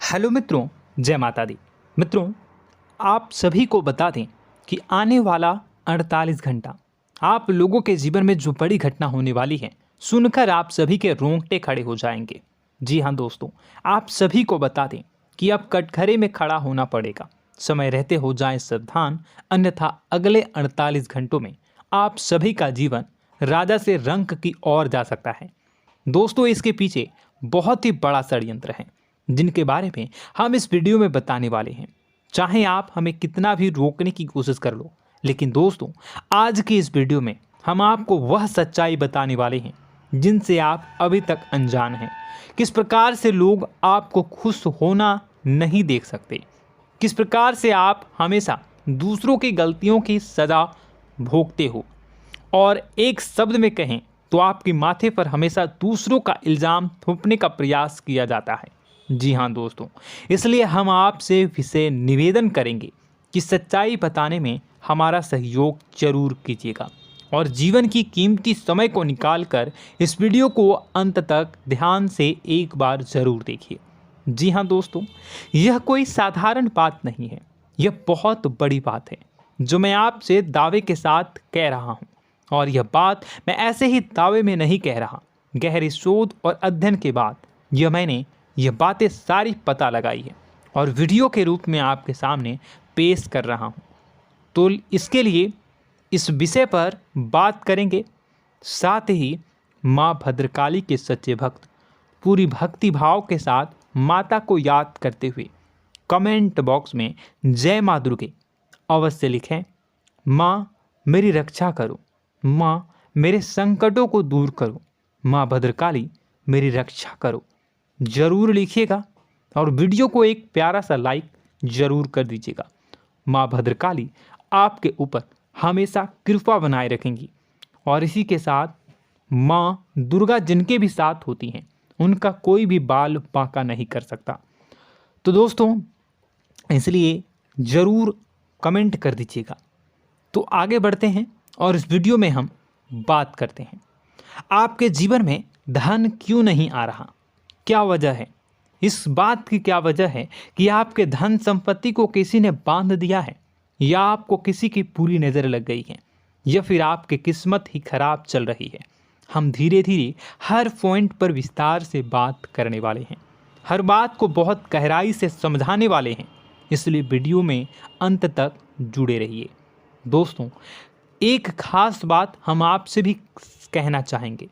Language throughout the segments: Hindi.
हेलो मित्रों, जय माता दी। मित्रों, आप सभी को बता दें कि आने वाला 48 घंटा आप लोगों के जीवन में जो बड़ी घटना होने वाली है, सुनकर आप सभी के रोंगटे खड़े हो जाएंगे। जी हाँ दोस्तों, आप सभी को बता दें कि अब कटघरे में खड़ा होना पड़ेगा। समय रहते हो जाएं सावधान, अन्यथा अगले 48 घंटों में आप सभी का जीवन राजा से रंक की ओर जा सकता है। दोस्तों, इसके पीछे बहुत ही बड़ा षड्यंत्र है जिनके बारे में हम इस वीडियो में बताने वाले हैं। चाहे आप हमें कितना भी रोकने की कोशिश कर लो, लेकिन दोस्तों आज की इस वीडियो में हम आपको वह सच्चाई बताने वाले हैं जिनसे आप अभी तक अनजान हैं। किस प्रकार से लोग आपको खुश होना नहीं देख सकते, किस प्रकार से आप हमेशा दूसरों की गलतियों की सज़ा भोगते हो, और एक शब्द में कहें तो आपके माथे पर हमेशा दूसरों का इल्ज़ाम थोपने का प्रयास किया जाता है। जी हाँ दोस्तों, इसलिए हम आपसे विशेष निवेदन करेंगे कि सच्चाई बताने में हमारा सहयोग जरूर कीजिएगा और जीवन की कीमती समय को निकालकर इस वीडियो को अंत तक ध्यान से एक बार ज़रूर देखिए। जी हाँ दोस्तों, यह कोई साधारण बात नहीं है, यह बहुत बड़ी बात है जो मैं आपसे दावे के साथ कह रहा हूँ। और यह बात मैं ऐसे ही दावे में नहीं कह रहा, गहरी शोध और अध्ययन के बाद मैंने यह बातें सारी पता लगाई है और वीडियो के रूप में आपके सामने पेश कर रहा हूँ। तो इसके लिए इस विषय पर बात करेंगे। साथ ही माँ भद्रकाली के सच्चे भक्त पूरी भक्ति भाव के साथ माता को याद करते हुए कमेंट बॉक्स में जय माँ दुर्गे अवश्य लिखें। माँ मेरी रक्षा करो, माँ मेरे संकटों को दूर करो, माँ भद्रकाली मेरी रक्षा करो, ज़रूर लिखिएगा और वीडियो को एक प्यारा सा लाइक ज़रूर कर दीजिएगा। माँ भद्रकाली आपके ऊपर हमेशा कृपा बनाए रखेंगी और इसी के साथ माँ दुर्गा जिनके भी साथ होती हैं उनका कोई भी बाल बांका नहीं कर सकता। तो दोस्तों, इसलिए ज़रूर कमेंट कर दीजिएगा। तो आगे बढ़ते हैं और इस वीडियो में हम बात करते हैं, आपके जीवन में धन क्यों नहीं आ रहा, क्या वजह है। इस बात की क्या वजह है कि आपके धन संपत्ति को किसी ने बांध दिया है, या आपको किसी की पूरी नज़र लग गई है, या फिर आपकी किस्मत ही खराब चल रही है। हम धीरे धीरे हर पॉइंट पर विस्तार से बात करने वाले हैं, हर बात को बहुत गहराई से समझाने वाले हैं, इसलिए वीडियो में अंत तक जुड़े रहिए। दोस्तों, एक खास बात हम आपसे भी कहना चाहेंगे,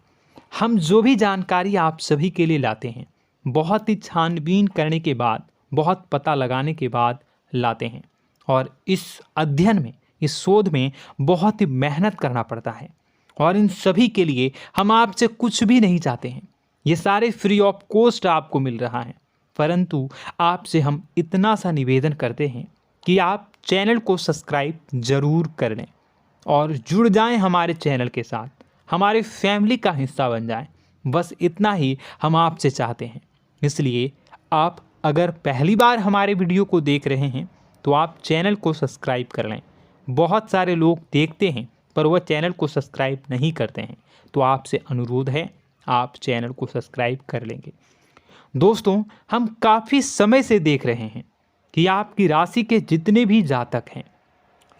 हम जो भी जानकारी आप सभी के लिए लाते हैं बहुत ही छानबीन करने के बाद, बहुत पता लगाने के बाद लाते हैं, और इस अध्ययन में, इस शोध में बहुत ही मेहनत करना पड़ता है। और इन सभी के लिए हम आपसे कुछ भी नहीं चाहते हैं, ये सारे फ्री ऑफ कॉस्ट आपको मिल रहा है। परंतु आपसे हम इतना सा निवेदन करते हैं कि आप चैनल को सब्सक्राइब ज़रूर कर लें और जुड़ जाएं हमारे चैनल के साथ, हमारे फैमिली का हिस्सा बन जाएं। बस इतना ही हम आपसे चाहते हैं। इसलिए आप अगर पहली बार हमारे वीडियो को देख रहे हैं तो आप चैनल को सब्सक्राइब कर लें। बहुत सारे लोग देखते हैं पर वह चैनल को सब्सक्राइब नहीं करते हैं, तो आपसे अनुरोध है आप चैनल को सब्सक्राइब कर लेंगे। दोस्तों, हम काफ़ी समय से देख रहे हैं कि आपकी राशि के जितने भी जातक हैं,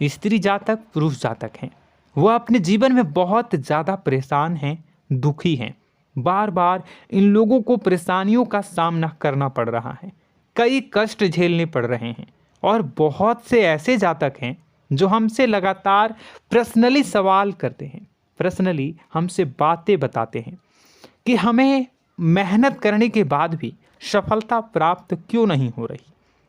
स्त्री जातक, पुरुष जातक हैं, वह अपने जीवन में बहुत ज़्यादा परेशान हैं, दुखी हैं। बार बार इन लोगों को परेशानियों का सामना करना पड़ रहा है, कई कष्ट झेलने पड़ रहे हैं। और बहुत से ऐसे जातक हैं जो हमसे लगातार पर्सनली सवाल करते हैं, पर्सनली हमसे बातें बताते हैं कि हमें मेहनत करने के बाद भी सफलता प्राप्त क्यों नहीं हो रही,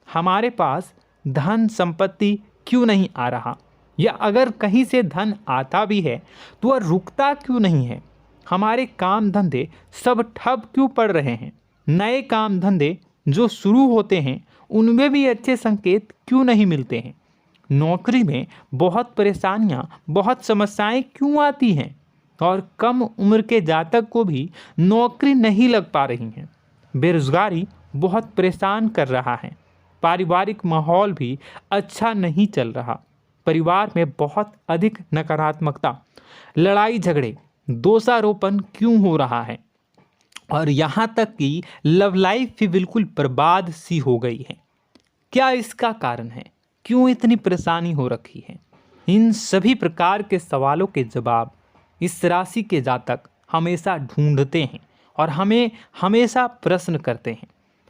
हमारे पास धन संपत्ति क्यों नहीं आ रहा, या अगर कहीं से धन आता भी है तो वह रुकता क्यों नहीं है, हमारे काम धंधे सब ठप क्यों पड़ रहे हैं, नए काम धंधे जो शुरू होते हैं उनमें भी अच्छे संकेत क्यों नहीं मिलते हैं, नौकरी में बहुत परेशानियां, बहुत समस्याएं क्यों आती हैं, और कम उम्र के जातक को भी नौकरी नहीं लग पा रही हैं, बेरोजगारी बहुत परेशान कर रहा है, पारिवारिक माहौल भी अच्छा नहीं चल रहा, परिवार में बहुत अधिक नकारात्मकता, लड़ाई झगड़े, दोषारोपण क्यों हो रहा है, और यहाँ तक कि लव लाइफ भी बिल्कुल बर्बाद सी हो गई है। क्या इसका कारण है? क्यों इतनी परेशानी हो रखी है? इन सभी प्रकार के सवालों के जवाब इस राशि के जातक हमेशा ढूंढते हैं और हमें हमेशा प्रश्न करते हैं।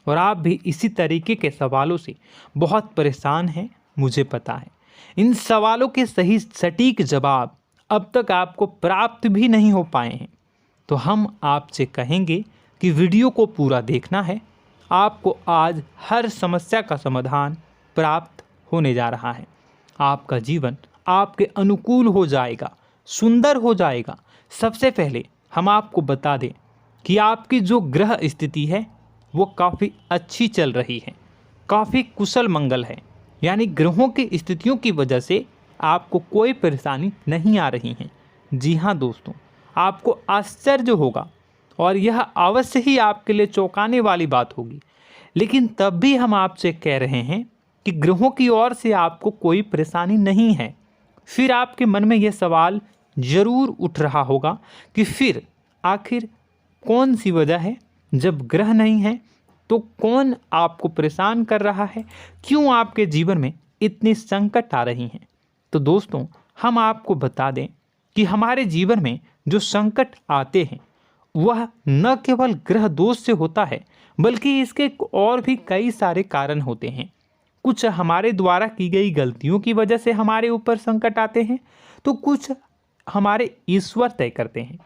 और आप भी इसी तरीके के सवालों से बहुत परेशान हैं, मुझे पता है। इन सवालों के सही सटीक जवाब अब तक आपको प्राप्त भी नहीं हो पाए हैं, तो हम आपसे कहेंगे कि वीडियो को पूरा देखना है। आपको आज हर समस्या का समाधान प्राप्त होने जा रहा है। आपका जीवन आपके अनुकूल हो जाएगा, सुंदर हो जाएगा। सबसे पहले हम आपको बता दें कि आपकी जो ग्रह स्थिति है वो काफ़ी अच्छी चल रही है, काफ़ी कुशल मंगल है। यानी ग्रहों की स्थितियों की वजह से आपको कोई परेशानी नहीं आ रही है। जी हाँ दोस्तों, आपको आश्चर्य होगा और यह अवश्य ही आपके लिए चौंकाने वाली बात होगी, लेकिन तब भी हम आपसे कह रहे हैं कि ग्रहों की ओर से आपको कोई परेशानी नहीं है। फिर आपके मन में यह सवाल जरूर उठ रहा होगा कि फिर आखिर कौन सी वजह है? जब ग्रह नहीं है तो कौन आपको परेशान कर रहा है? क्यों आपके जीवन में इतनी संकट आ रही हैं? तो दोस्तों, हम आपको बता दें कि हमारे जीवन में जो संकट आते हैं वह न केवल ग्रह दोष से होता है, बल्कि इसके और भी कई सारे कारण होते हैं। कुछ हमारे द्वारा की गई गलतियों की वजह से हमारे ऊपर संकट आते हैं, तो कुछ हमारे ईश्वर तय करते हैं,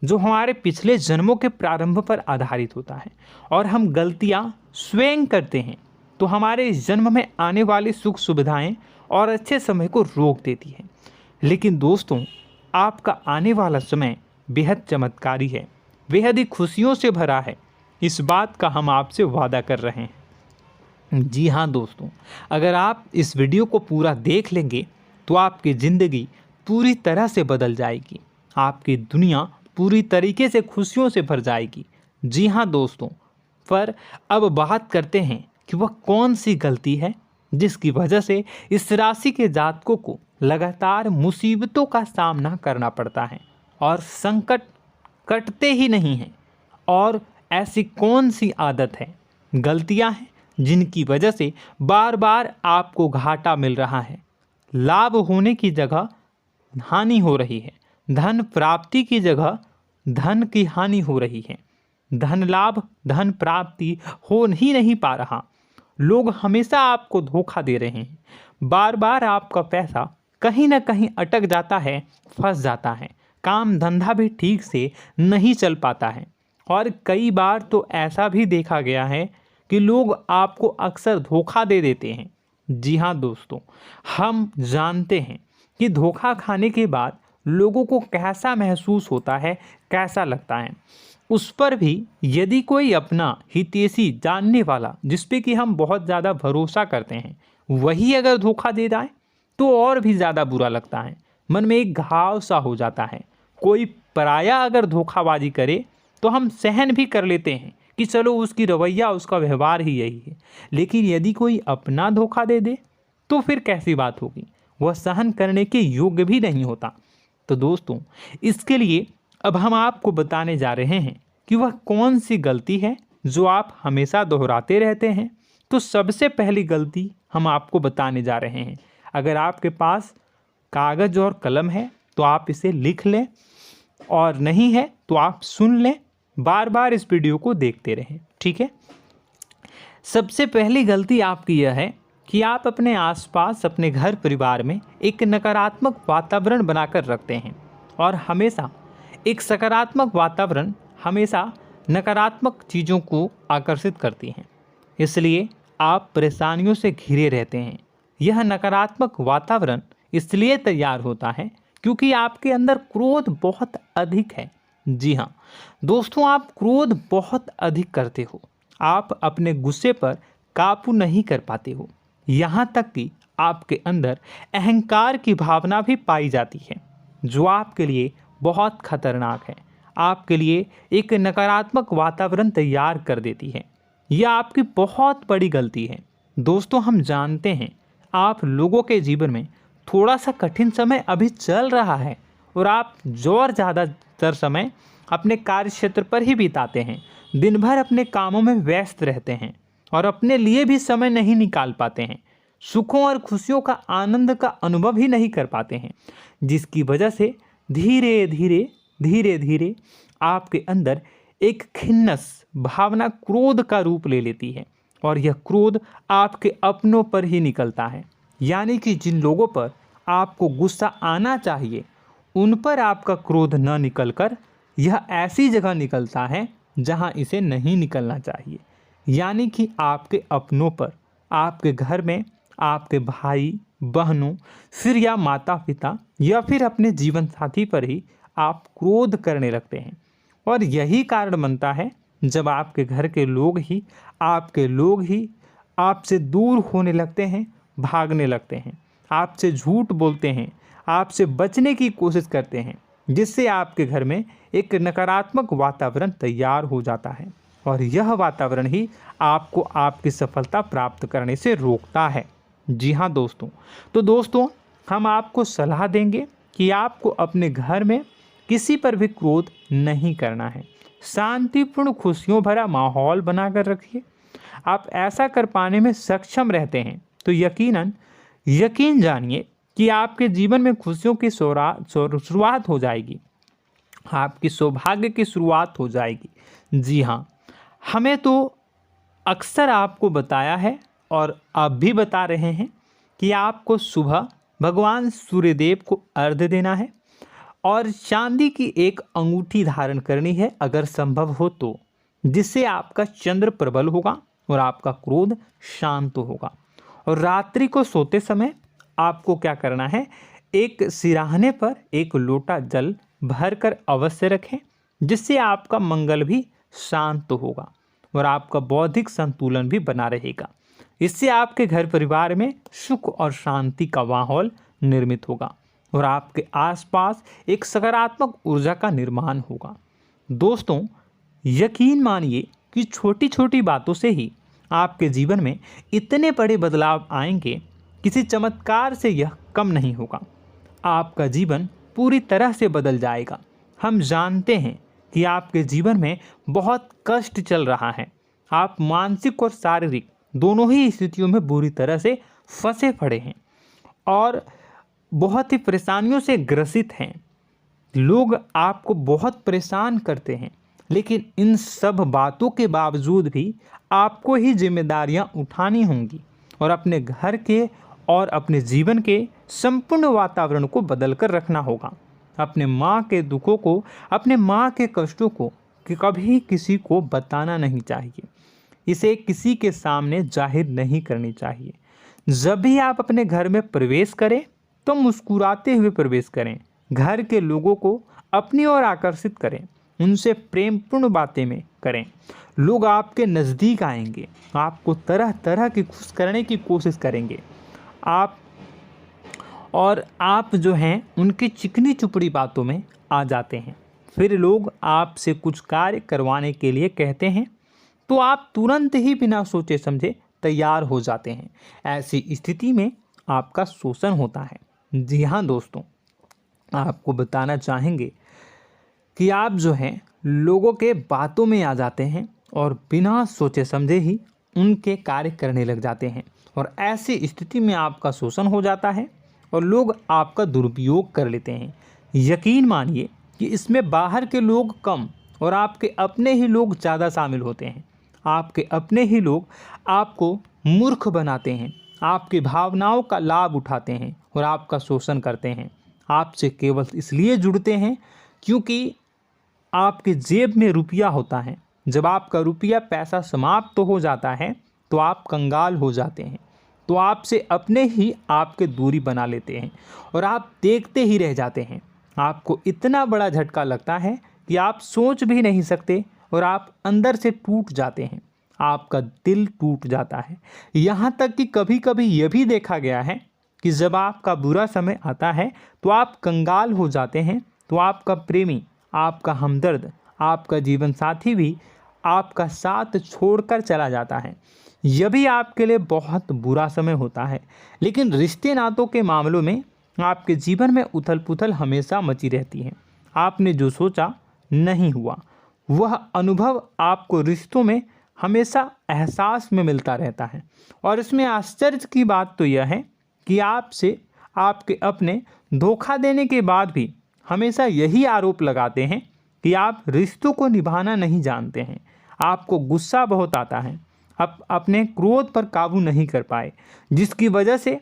जो हमारे पिछले जन्मों के प्रारंभ पर आधारित होता है। और हम गलतियां स्वयं करते हैं तो हमारे इस जन्म में आने वाली सुख सुविधाएं और अच्छे समय को रोक देती है। लेकिन दोस्तों, आपका आने वाला समय बेहद चमत्कारी है, बेहद ही खुशियों से भरा है। इस बात का हम आपसे वादा कर रहे हैं। जी हाँ दोस्तों, अगर आप इस वीडियो को पूरा देख लेंगे तो आपकी ज़िंदगी पूरी तरह से बदल जाएगी, आपकी दुनिया पूरी तरीके से खुशियों से भर जाएगी। जी हाँ दोस्तों, पर अब बात करते हैं कि वह कौन सी गलती है जिसकी वजह से इस राशि के जातकों को लगातार मुसीबतों का सामना करना पड़ता है और संकट कटते ही नहीं हैं। और ऐसी कौन सी आदत है, गलतियां हैं जिनकी वजह से बार बार आपको घाटा मिल रहा है, लाभ होने की जगह हानि हो रही है, धन प्राप्ति की जगह धन की हानि हो रही है, धन लाभ धन प्राप्ति हो ही नहीं पा रहा, लोग हमेशा आपको धोखा दे रहे हैं, बार बार आपका पैसा कहीं ना कहीं अटक जाता है, फंस जाता है, काम धंधा भी ठीक से नहीं चल पाता है। और कई बार तो ऐसा भी देखा गया है कि लोग आपको अक्सर धोखा दे देते हैं। जी हाँ दोस्तों, हम जानते हैं कि धोखा खाने के बाद लोगों को कैसा महसूस होता है, कैसा लगता है। उस पर भी यदि कोई अपना हितैषी जानने वाला, जिस पे कि हम बहुत ज़्यादा भरोसा करते हैं, वही अगर धोखा दे जाए तो और भी ज़्यादा बुरा लगता है, मन में एक घाव सा हो जाता है। कोई पराया अगर धोखाबाजी करे तो हम सहन भी कर लेते हैं कि चलो उसकी रवैया उसका व्यवहार ही यही है, लेकिन यदि कोई अपना धोखा दे दे तो फिर कैसी बात होगी, वह सहन करने के योग्य भी नहीं होता। तो दोस्तों, इसके लिए अब हम आपको बताने जा रहे हैं कि वह कौन सी गलती है जो आप हमेशा दोहराते रहते हैं। तो सबसे पहली गलती हम आपको बताने जा रहे हैं। अगर आपके पास कागज़ और कलम है तो आप इसे लिख लें, और नहीं है तो आप सुन लें, बार बार इस वीडियो को देखते रहें, ठीक है। सबसे पहली गलती आपकी यह है कि आप अपने आसपास, अपने घर परिवार में एक नकारात्मक वातावरण बनाकर रखते हैं, और हमेशा एक सकारात्मक वातावरण हमेशा नकारात्मक चीज़ों को आकर्षित करती हैं। इसलिए आप परेशानियों से घिरे रहते हैं। यह नकारात्मक वातावरण इसलिए तैयार होता है क्योंकि आपके अंदर क्रोध बहुत अधिक है। जी हाँ दोस्तों, आप क्रोध बहुत अधिक करते हो, आप अपने गुस्से पर काबू नहीं कर पाते हो, यहाँ तक कि आपके अंदर अहंकार की भावना भी पाई जाती है, जो आपके लिए बहुत खतरनाक है, आपके लिए एक नकारात्मक वातावरण तैयार कर देती है। यह आपकी बहुत बड़ी गलती है। दोस्तों, हम जानते हैं आप लोगों के जीवन में थोड़ा सा कठिन समय अभी चल रहा है और आप और ज़्यादा अधिकतर समय अपने कार्य क्षेत्र पर ही बिताते हैं, दिन भर अपने कामों में व्यस्त रहते हैं और अपने लिए भी समय नहीं निकाल पाते हैं, सुखों और खुशियों का आनंद का अनुभव ही नहीं कर पाते हैं, जिसकी वजह से धीरे धीरे आपके अंदर एक खिन्नस भावना क्रोध का रूप ले लेती है और यह क्रोध आपके अपनों पर ही निकलता है। यानी कि जिन लोगों पर आपको गुस्सा आना चाहिए उन पर आपका क्रोध न निकलकर यह ऐसी जगह निकलता है जहां इसे नहीं निकलना चाहिए। यानी कि आपके अपनों पर, आपके घर में, आपके भाई बहनों, फिर या माता पिता या फिर अपने जीवन साथी पर ही आप क्रोध करने लगते हैं। और यही कारण बनता है जब आपके घर के लोग ही आपसे दूर होने लगते हैं, भागने लगते हैं, आपसे झूठ बोलते हैं, आपसे बचने की कोशिश करते हैं, जिससे आपके घर में एक नकारात्मक वातावरण तैयार हो जाता है और यह वातावरण ही आपको आपकी सफलता प्राप्त करने से रोकता है। जी हाँ दोस्तों, तो दोस्तों हम आपको सलाह देंगे कि आपको अपने घर में किसी पर भी क्रोध नहीं करना है। शांतिपूर्ण खुशियों भरा माहौल बनाकर रखिए। आप ऐसा कर पाने में सक्षम रहते हैं तो यकीन जानिए कि आपके जीवन में खुशियों की शुरुआत हो जाएगी, आपकी सौभाग्य की शुरुआत हो जाएगी। जी हाँ, हमें तो अक्सर आपको बताया है और आप भी बता रहे हैं कि आपको सुबह भगवान सूर्यदेव को अर्घ्य देना है और चांदी की एक अंगूठी धारण करनी है अगर संभव हो तो, जिससे आपका चंद्र प्रबल होगा और आपका क्रोध शांत होगा। और रात्रि को सोते समय आपको क्या करना है, एक सिराहने पर एक लोटा जल भरकर अवश्य रखें, जिससे आपका मंगल भी शांत होगा और आपका बौद्धिक संतुलन भी बना रहेगा। इससे आपके घर परिवार में सुख और शांति का माहौल निर्मित होगा और आपके आसपास एक सकारात्मक ऊर्जा का निर्माण होगा। दोस्तों यकीन मानिए कि छोटी छोटी बातों से ही आपके जीवन में इतने बड़े बदलाव आएंगे, किसी चमत्कार से यह कम नहीं होगा। आपका जीवन पूरी तरह से बदल जाएगा। हम जानते हैं कि आपके जीवन में बहुत कष्ट चल रहा है, आप मानसिक और शारीरिक दोनों ही स्थितियों में बुरी तरह से फंसे पड़े हैं और बहुत ही परेशानियों से ग्रसित हैं। लोग आपको बहुत परेशान करते हैं, लेकिन इन सब बातों के बावजूद भी आपको ही जिम्मेदारियां उठानी होंगी और अपने घर के और अपने जीवन के संपूर्ण वातावरण को बदल कर रखना होगा। अपने माँ के दुखों को, अपने माँ के कष्टों को कभी किसी को बताना नहीं चाहिए, इसे किसी के सामने जाहिर नहीं करनी चाहिए। जब भी आप अपने घर में प्रवेश करें तो मुस्कुराते हुए प्रवेश करें, घर के लोगों को अपनी ओर आकर्षित करें, उनसे प्रेमपूर्ण बातें में करें। लोग आपके नज़दीक आएंगे, आपको तरह तरह की खुश करने की कोशिश करेंगे। आप जो हैं उनकी चिकनी चुपड़ी बातों में आ जाते हैं। फिर लोग आपसे कुछ कार्य करवाने के लिए कहते हैं तो आप तुरंत ही बिना सोचे समझे तैयार हो जाते हैं। ऐसी स्थिति में आपका शोषण होता है। जी हाँ दोस्तों, आपको बताना चाहेंगे कि आप जो हैं लोगों के बातों में आ जाते हैं और बिना सोचे समझे ही उनके कार्य करने लग जाते हैं और ऐसी स्थिति में आपका शोषण हो जाता है और लोग आपका दुरुपयोग कर लेते हैं। यकीन मानिए कि इसमें बाहर के लोग कम और आपके अपने ही लोग ज़्यादा शामिल होते हैं। आपके अपने ही लोग आपको मूर्ख बनाते हैं, आपकी भावनाओं का लाभ उठाते हैं और आपका शोषण करते हैं। आपसे केवल इसलिए जुड़ते हैं क्योंकि आपके जेब में रुपया होता है। जब आपका रुपया पैसा समाप्त हो जाता है तो आप कंगाल हो जाते हैं, तो आपसे अपने ही आपके दूरी बना लेते हैं और आप देखते ही रह जाते हैं। आपको इतना बड़ा झटका लगता है कि आप सोच भी नहीं सकते और आप अंदर से टूट जाते हैं, आपका दिल टूट जाता है। यहाँ तक कि कभी कभी यह भी देखा गया है कि जब आपका बुरा समय आता है तो आप कंगाल हो जाते हैं, तो आपका प्रेमी, आपका हमदर्द, आपका जीवन साथी भी आपका साथ छोड़कर चला जाता है। यह भी आपके लिए बहुत बुरा समय होता है। लेकिन रिश्ते नातों के मामलों में आपके जीवन में उथल पुथल हमेशा मची रहती है। आपने जो सोचा नहीं हुआ। वह अनुभव आपको रिश्तों में हमेशा एहसास में मिलता रहता है। और इसमें आश्चर्य की बात तो यह है कि आपसे आपके अपने धोखा देने के बाद भी हमेशा यही आरोप लगाते हैं कि आप रिश्तों को निभाना नहीं जानते हैं। आपको गुस्सा बहुत आता है, आप अपने क्रोध पर काबू नहीं कर पाए, जिसकी वजह से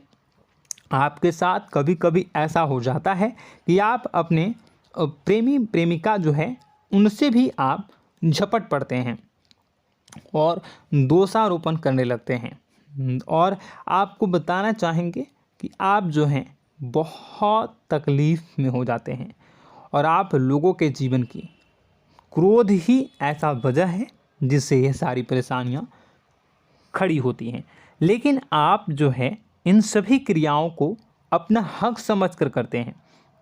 आपके साथ कभी कभी ऐसा हो जाता है कि आप अपने प्रेमी प्रेमिका जो है उनसे भी आप झपट पड़ते हैं और दोषारोपण करने लगते हैं। और आपको बताना चाहेंगे कि आप जो हैं बहुत तकलीफ़ में हो जाते हैं और आप लोगों के जीवन की क्रोध ही ऐसा वजह है जिससे ये सारी परेशानियां खड़ी होती हैं। लेकिन आप जो है इन सभी क्रियाओं को अपना हक समझकर करते हैं,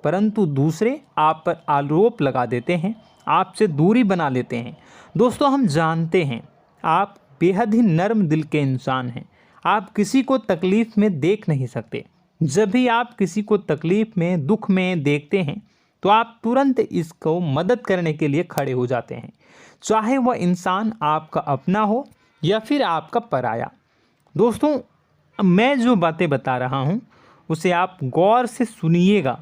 परंतु दूसरे आप पर आरोप लगा देते हैं, आपसे दूरी बना लेते हैं। दोस्तों, हम जानते हैं आप बेहद ही नर्म दिल के इंसान हैं। आप किसी को तकलीफ़ में देख नहीं सकते। जब भी आप किसी को तकलीफ़ में, दुख में देखते हैं तो आप तुरंत इसको मदद करने के लिए खड़े हो जाते हैं, चाहे वह इंसान आपका अपना हो या फिर आपका पराया। दोस्तों, मैं जो बातें बता रहा हूँ उसे आप गौर से सुनिएगा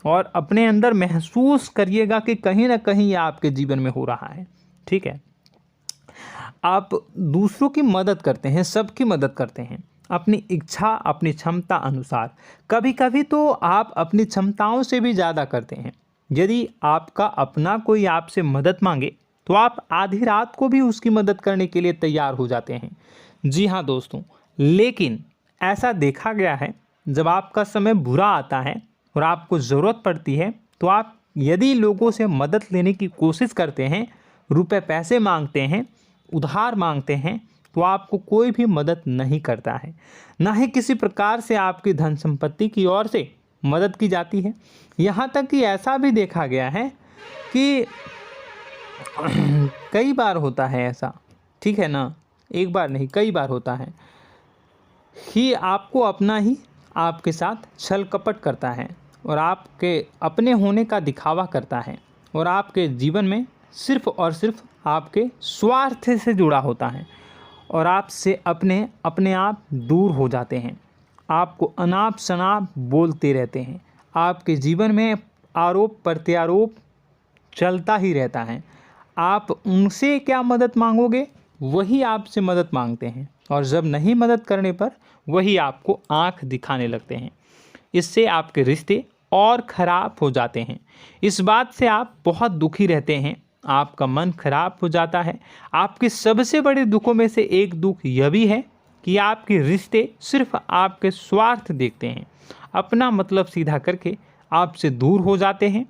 और अपने अंदर महसूस करिएगा कि कहीं ना कहीं ये आपके जीवन में हो रहा है। ठीक है, आप दूसरों की मदद करते हैं, सबकी मदद करते हैं अपनी इच्छा, अपनी क्षमता अनुसार। कभी कभी तो आप अपनी क्षमताओं से भी ज़्यादा करते हैं। यदि आपका अपना कोई आपसे मदद मांगे तो आप आधी रात को भी उसकी मदद करने के लिए तैयार हो जाते हैं। जी हाँ दोस्तों, लेकिन ऐसा देखा गया है जब आपका समय बुरा आता है और आपको ज़रूरत पड़ती है तो आप यदि लोगों से मदद लेने की कोशिश करते हैं, रुपए पैसे मांगते हैं, उधार मांगते हैं, तो आपको कोई भी मदद नहीं करता है। ना ही किसी प्रकार से आपकी धन संपत्ति की ओर से मदद की जाती है। यहाँ तक कि ऐसा भी देखा गया है कि कई बार होता है ऐसा, ठीक है ना, एक बार नहीं कई बार होता है कि आपको अपना ही आपके साथ छल कपट करता है और आपके अपने होने का दिखावा करता है और आपके जीवन में सिर्फ और सिर्फ आपके स्वार्थ से जुड़ा होता है और आपसे अपने आप दूर हो जाते हैं। आपको अनाप शनाप बोलते रहते हैं। आपके जीवन में आरोप प्रत्यारोप चलता ही रहता है। आप उनसे क्या मदद मांगोगे, वही आपसे मदद मांगते हैं और जब नहीं मदद करने पर वही आपको आंख दिखाने लगते हैं। इससे आपके रिश्ते और ख़राब हो जाते हैं। इस बात से आप बहुत दुखी रहते हैं, आपका मन खराब हो जाता है। आपके सबसे बड़े दुखों में से एक दुख यह भी है कि आपके रिश्ते सिर्फ आपके स्वार्थ देखते हैं, अपना मतलब सीधा करके आपसे दूर हो जाते हैं।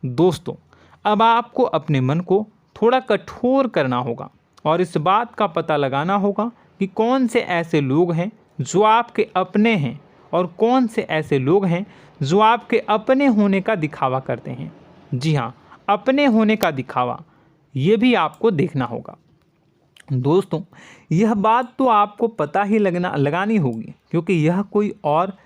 दोस्तों, अब आपको अपने मन को थोड़ा कठोर करना होगा और इस बात का पता लगाना होगा कि कौन से ऐसे लोग हैं जो आपके अपने हैं और कौन से ऐसे लोग हैं जो आपके अपने होने का दिखावा करते हैं। जी हाँ, अपने होने का दिखावा, ये भी आपको देखना होगा। दोस्तों, यह बात तो आपको पता ही लगानी होगी, क्योंकि यह कोई और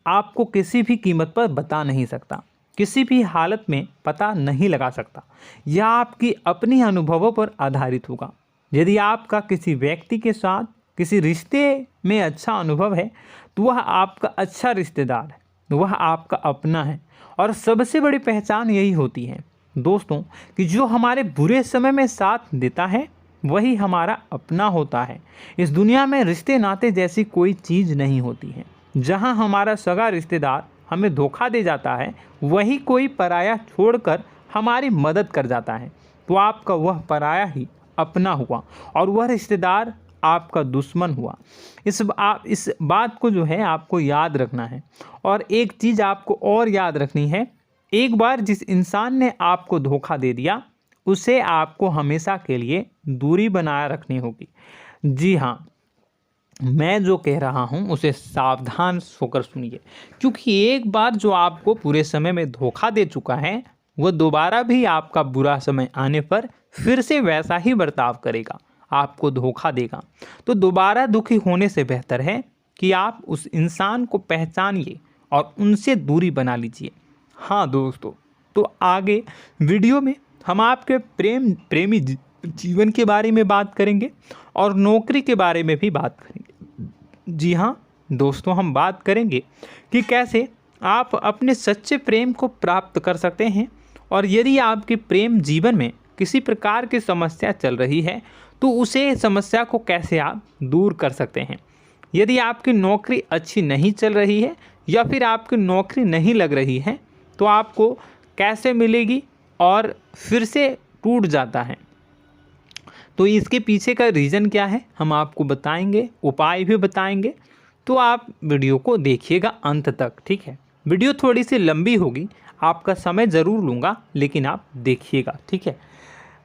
आपको किसी भी कीमत पर बता नहीं सकता, किसी भी हालत में पता नहीं लगा सकता। यह आपकी अपनी अनुभवों पर आधारित होगा। यदि आपका किसी व्यक्ति के साथ किसी रिश्ते में अच्छा अनुभव है तो वह आपका अच्छा रिश्तेदार है, वह आपका अपना है। और सबसे बड़ी पहचान यही होती है दोस्तों कि जो हमारे बुरे समय में साथ देता है वही हमारा अपना होता है। इस दुनिया में रिश्ते नाते जैसी कोई चीज़ नहीं होती है। जहां हमारा सगा रिश्तेदार हमें धोखा दे जाता है, वही कोई पराया छोड़कर हमारी मदद कर जाता है, तो आपका वह पराया ही अपना हुआ और वह रिश्तेदार आपका दुश्मन हुआ। इस बात को जो है आपको याद रखना है। और एक चीज़ आपको और याद रखनी है, एक बार जिस इंसान ने आपको धोखा दे दिया उसे आपको हमेशा के लिए दूरी बनाए रखनी होगी। जी हाँ, मैं जो कह रहा हूँ उसे सावधान होकर सुनिए, क्योंकि एक बार जो आपको पूरे समय में धोखा दे चुका है वह दोबारा भी आपका बुरा समय आने पर फिर से वैसा ही बर्ताव करेगा, आपको धोखा देगा। तो दोबारा दुखी होने से बेहतर है कि आप उस इंसान को पहचानिए और उनसे दूरी बना लीजिए। हाँ दोस्तों, तो आगे वीडियो में हम आपके प्रेमी जीवन के बारे में बात करेंगे और नौकरी के बारे में भी बात करेंगे। जी हाँ दोस्तों, हम बात करेंगे कि कैसे आप अपने सच्चे प्रेम को प्राप्त कर सकते हैं, और यदि आपके प्रेम जीवन में किसी प्रकार की समस्या चल रही है तो उसे समस्या को कैसे आप दूर कर सकते हैं। यदि आपकी नौकरी अच्छी नहीं चल रही है या फिर आपकी नौकरी नहीं लग रही है तो आपको कैसे मिलेगी और फिर से टूट जाता है, तो इसके पीछे का रीज़न क्या है हम आपको बताएंगे, उपाय भी बताएंगे। तो आप वीडियो को देखिएगा अंत तक, ठीक है। वीडियो थोड़ी सी लंबी होगी, आपका समय ज़रूर लूँगा, लेकिन आप देखिएगा, ठीक है।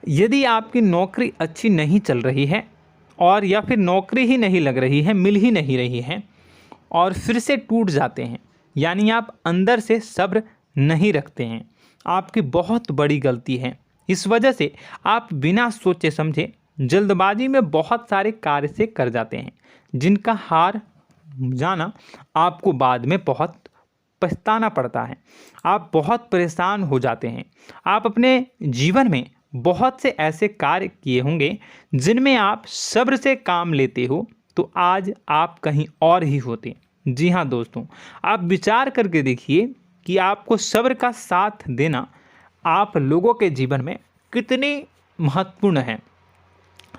यदि आपकी नौकरी अच्छी नहीं चल रही है और या फिर नौकरी ही नहीं लग रही है, मिल ही नहीं रही है और फिर से टूट जाते हैं, यानी आप अंदर से सब्र नहीं रखते हैं, आपकी बहुत बड़ी गलती है। इस वजह से आप बिना सोचे समझे जल्दबाजी में बहुत सारे कार्य से कर जाते हैं, जिनका हार जाना आपको बाद में बहुत पछताना पड़ता है। आप बहुत परेशान हो जाते हैं। आप अपने जीवन में बहुत से ऐसे कार्य किए होंगे जिनमें आप सब्र से काम लेते हो, तो आज आप कहीं और ही होते। जी हाँ दोस्तों, आप विचार करके देखिए कि आपको सब्र का साथ देना आप लोगों के जीवन में कितने महत्वपूर्ण है।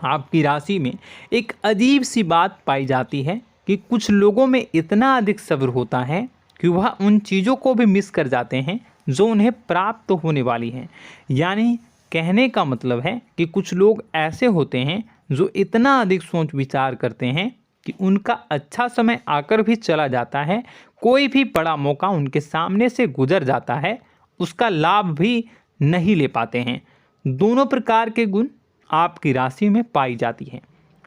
आपकी राशि में एक अजीब सी बात पाई जाती है कि कुछ लोगों में इतना अधिक सब्र होता है कि वह उन चीज़ों को भी मिस कर जाते हैं जो उन्हें प्राप्त होने वाली हैं। यानी कहने का मतलब है कि कुछ लोग ऐसे होते हैं जो इतना अधिक सोच विचार करते हैं कि उनका अच्छा समय आकर भी चला जाता है, कोई भी बड़ा मौका उनके सामने से गुजर जाता है, उसका लाभ भी नहीं ले पाते हैं। दोनों प्रकार के गुण आपकी राशि में पाई जाती हैं।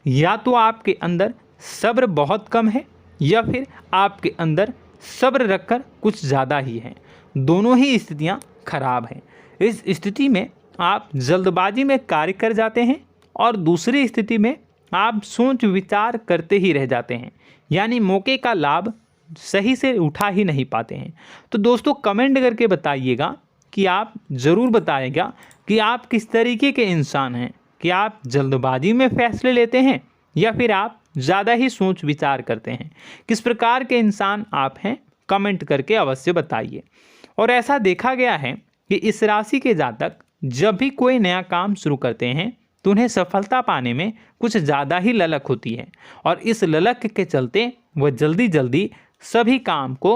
या तो आपके अंदर सब्र बहुत कम है या फिर आपके अंदर सब्र रखकर कुछ ज़्यादा ही है। दोनों ही स्थितियाँ खराब हैं। इस स्थिति में आप जल्दबाजी में कार्य कर जाते हैं और दूसरी स्थिति में आप सोच विचार करते ही रह जाते हैं, यानी मौके का लाभ सही से उठा ही नहीं पाते हैं। तो दोस्तों कमेंट करके बताइएगा कि आप ज़रूर बताइएगा कि आप किस तरीके के इंसान हैं, कि आप जल्दबाजी में फैसले लेते हैं या फिर आप ज़्यादा ही सोच विचार करते हैं। किस प्रकार के इंसान आप हैं, कमेंट करके अवश्य बताइए। और ऐसा देखा गया है कि इस राशि के जातक जब भी कोई नया काम शुरू करते हैं तो उन्हें सफलता पाने में कुछ ज़्यादा ही ललक होती है, और इस ललक के चलते वह जल्दी जल्दी सभी काम को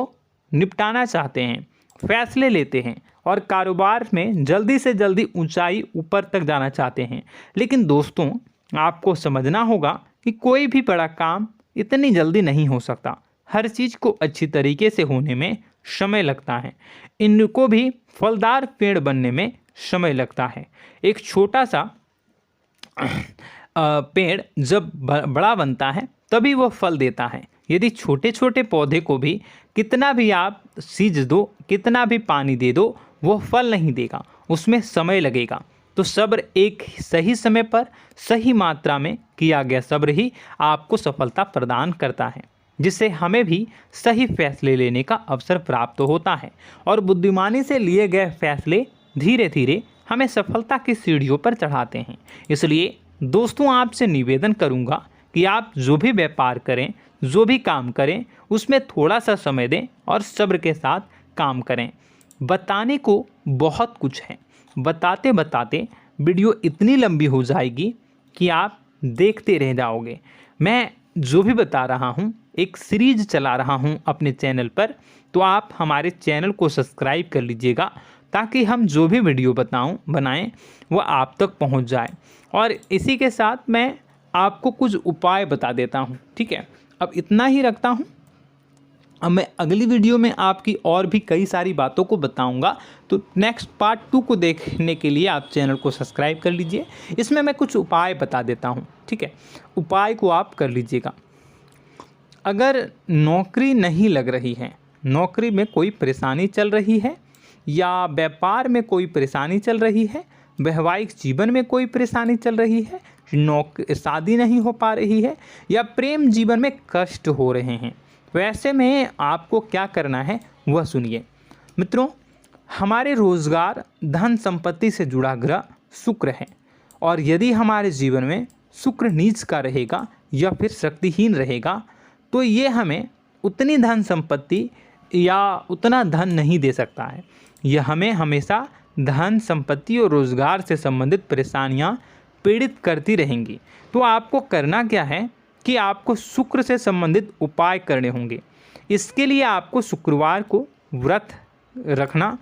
निपटाना चाहते हैं, फैसले लेते हैं और कारोबार में जल्दी से जल्दी ऊंचाई ऊपर तक जाना चाहते हैं। लेकिन दोस्तों आपको समझना होगा कि कोई भी बड़ा काम इतनी जल्दी नहीं हो सकता। हर चीज़ को अच्छी तरीके से होने में समय लगता है। इनको भी फलदार पेड़ बनने में समय लगता है। एक छोटा सा पेड़ जब बड़ा बनता है तभी वो फल देता है। यदि छोटे छोटे पौधे को भी कितना भी आप सींच दो, कितना भी पानी दे दो, वो फल नहीं देगा, उसमें समय लगेगा। तो सब्र एक सही समय पर सही मात्रा में किया गया सब्र ही आपको सफलता प्रदान करता है, जिससे हमें भी सही फैसले लेने का अवसर प्राप्त होता है और बुद्धिमानी से लिए गए फैसले धीरे धीरे हमें सफलता की सीढ़ियों पर चढ़ाते हैं। इसलिए दोस्तों आपसे निवेदन करूंगा कि आप जो भी व्यापार करें, जो भी काम करें, उसमें थोड़ा सा समय दें और सब्र के साथ काम करें। बताने को बहुत कुछ है, बताते बताते वीडियो इतनी लंबी हो जाएगी कि आप देखते रह जाओगे। मैं जो भी बता रहा हूँ एक सीरीज चला रहा हूँ अपने चैनल पर, तो आप हमारे चैनल को सब्सक्राइब कर लीजिएगा ताकि हम जो भी वीडियो बनाएं वो आप तक पहुँच जाए। और इसी के साथ मैं आपको कुछ उपाय बता देता हूँ, ठीक है। अब इतना ही रखता हूँ। अब मैं अगली वीडियो में आपकी और भी कई सारी बातों को बताऊंगा, तो नेक्स्ट पार्ट 2 को देखने के लिए आप चैनल को सब्सक्राइब कर लीजिए। इसमें मैं कुछ उपाय बता देता हूं, ठीक है। उपाय को आप कर लीजिएगा। अगर नौकरी नहीं लग रही है, नौकरी में कोई परेशानी चल रही है, या व्यापार में कोई परेशानी चल रही है, वैवाहिक जीवन में कोई परेशानी चल रही है, शादी नहीं हो पा रही है, या प्रेम जीवन में कष्ट हो रहे हैं, वैसे में आपको क्या करना है वह सुनिए। मित्रों, हमारे रोजगार धन संपत्ति से जुड़ा ग्रह शुक्र है, और यदि हमारे जीवन में शुक्र नीच का रहेगा या फिर शक्तिहीन रहेगा तो ये हमें उतनी धन संपत्ति या उतना धन नहीं दे सकता है। यह हमें हमेशा धन संपत्ति और रोजगार से संबंधित परेशानियां पीड़ित करती रहेंगी। तो आपको करना क्या है कि आपको शुक्र से संबंधित उपाय करने होंगे। इसके लिए आपको शुक्रवार को व्रत रखना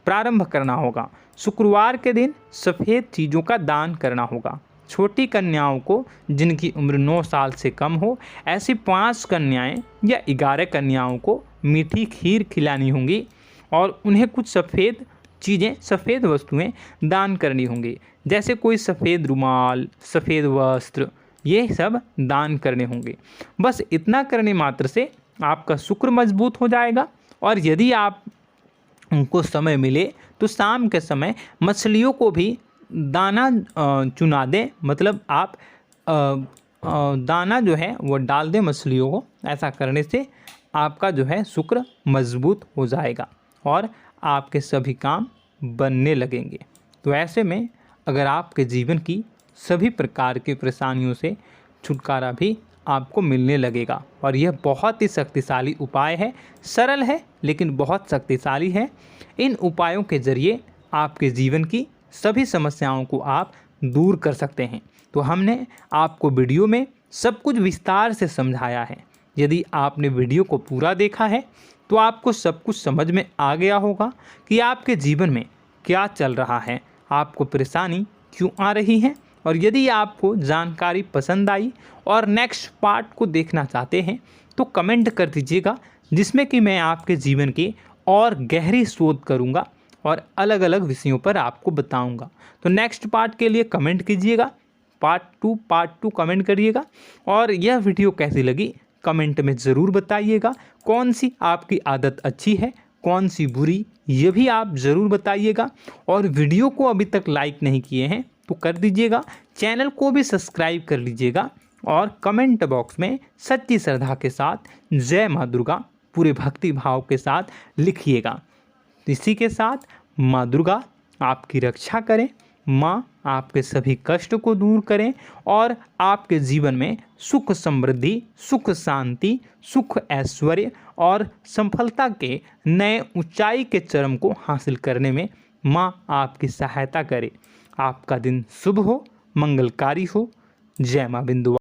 प्रारंभ करना होगा। शुक्रवार के दिन सफ़ेद चीज़ों का दान करना होगा। छोटी कन्याओं को जिनकी उम्र 9 साल से कम हो, ऐसी 5 कन्याएं या 11 कन्याओं को मीठी खीर खिलानी होंगी और उन्हें कुछ सफ़ेद चीज़ें, सफ़ेद वस्तुएं दान करनी होंगी, जैसे कोई सफ़ेद रुमाल, सफ़ेद वस्त्र, ये सब दान करने होंगे। बस इतना करने मात्र से आपका शुक्र मजबूत हो जाएगा। और यदि आप उनको समय मिले तो शाम के समय मछलियों को भी दाना चुना दें, मतलब आप दाना जो है वो डाल दें मछलियों को। ऐसा करने से आपका जो है शुक्र मजबूत हो जाएगा और आपके सभी काम बनने लगेंगे। तो ऐसे में अगर आपके जीवन की सभी प्रकार की परेशानियों से छुटकारा भी आपको मिलने लगेगा। और यह बहुत ही शक्तिशाली उपाय है, सरल है लेकिन बहुत शक्तिशाली है। इन उपायों के ज़रिए आपके जीवन की सभी समस्याओं को आप दूर कर सकते हैं। तो हमने आपको वीडियो में सब कुछ विस्तार से समझाया है। यदि आपने वीडियो को पूरा देखा है तो आपको सब कुछ समझ में आ गया होगा कि आपके जीवन में क्या चल रहा है, आपको परेशानी क्यों आ रही है। और यदि आपको जानकारी पसंद आई और नेक्स्ट पार्ट को देखना चाहते हैं तो कमेंट कर दीजिएगा, जिसमें कि मैं आपके जीवन की और गहरी शोध करूंगा और अलग अलग विषयों पर आपको बताऊंगा। तो नेक्स्ट पार्ट के लिए कमेंट कीजिएगा, पार्ट टू कमेंट करिएगा। और यह वीडियो कैसी लगी कमेंट में ज़रूर बताइएगा। कौन सी आपकी आदत अच्छी है, कौन सी बुरी, ये भी आप ज़रूर बताइएगा। और वीडियो को अभी तक लाइक नहीं किए हैं तो कर दीजिएगा, चैनल को भी सब्सक्राइब कर लीजिएगा और कमेंट बॉक्स में सच्ची श्रद्धा के साथ जय माँ दुर्गा पूरे भक्ति भाव के साथ लिखिएगा। इसी के साथ माँ दुर्गा आपकी रक्षा करें, माँ आपके सभी कष्ट को दूर करें और आपके जीवन में सुख समृद्धि, सुख शांति, सुख ऐश्वर्य और सफलता के नए ऊंचाई के चरम को हासिल करने में माँ आपकी सहायता करे। आपका दिन शुभ हो, मंगलकारी हो। जय माँ बिंदु।